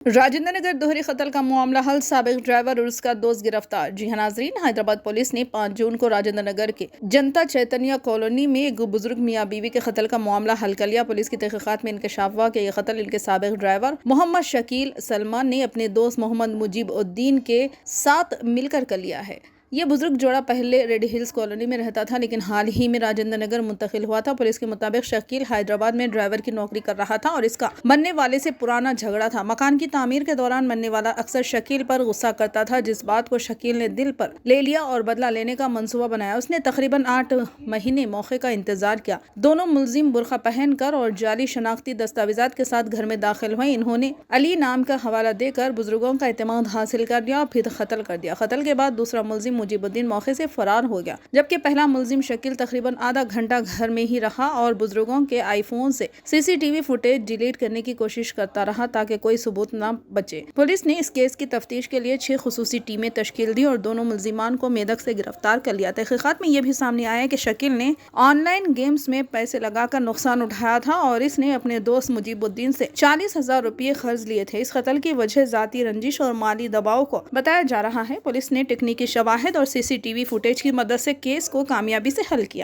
راجندر نگر دوہری قتل کا معاملہ حل، سابق ڈرائیور اور اس کا دوست گرفتار۔ جی ہاں ناظرین، حیدرآباد پولیس نے 5 جون کو راجندر نگر کے جنتا چیتنیا کالونی میں ایک بزرگ میاں بیوی کے قتل کا معاملہ حل کر لیا۔ پولیس کی تحقیقات میں انکشاف ہوا کہ یہ قتل ان کے سابق ڈرائیور محمد شکیل سلمان نے اپنے دوست محمد مجیب الدین کے ساتھ مل کر لیا ہے۔ یہ بزرگ جوڑا پہلے ریڈ ہلز کالونی میں رہتا تھا لیکن حال ہی میں راجندر نگر منتقل ہوا تھا۔ پولیس کے مطابق شکیل حیدرآباد میں ڈرائیور کی نوکری کر رہا تھا اور اس کا مرنے والے سے پرانا جھگڑا تھا۔ مکان کی تعمیر کے دوران مرنے والا اکثر شکیل پر غصہ کرتا تھا، جس بات کو شکیل نے دل پر لے لیا اور بدلہ لینے کا منصوبہ بنایا۔ اس نے تقریباً 8 مہینے موقع کا انتظار کیا۔ دونوں ملزم برقع پہن کر اور جعلی شناختی دستاویزات کے ساتھ گھر میں داخل ہوئے۔ انہوں نے علی نام کا حوالہ دے کر بزرگوں کا اعتماد حاصل کر لیا اور پھر قتل کر دیا۔ قتل کے بعد دوسرا ملزم مجیب الدین موقع سے فرار ہو گیا، جبکہ پہلا ملزم شکیل تقریباً آدھا گھنٹہ گھر میں ہی رہا اور بزرگوں کے آئی فون سے CCTV فوٹیج ڈیلیٹ کرنے کی کوشش کرتا رہا تاکہ کوئی ثبوت نہ بچے۔ پولیس نے اس کیس کی تفتیش کے لیے 6 خصوصی ٹیمیں تشکیل دی اور دونوں ملزمان کو میدک سے گرفتار کر لیا۔ تحقیقات میں یہ بھی سامنے آیا کہ شکیل نے آن لائن گیمز میں پیسے لگا کر نقصان اٹھایا تھا اور اس نے اپنے دوست مجیب الدین سے 40,000 روپے قرض لیے تھے۔ اس قتل کی وجہ ذاتی رنجش اور مالی دباؤ کو بتایا جا رہا ہے۔ پولیس نے تکنیکی شواہد اور CCTV فوٹیج کی مدد سے کیس کو کامیابی سے حل کیا۔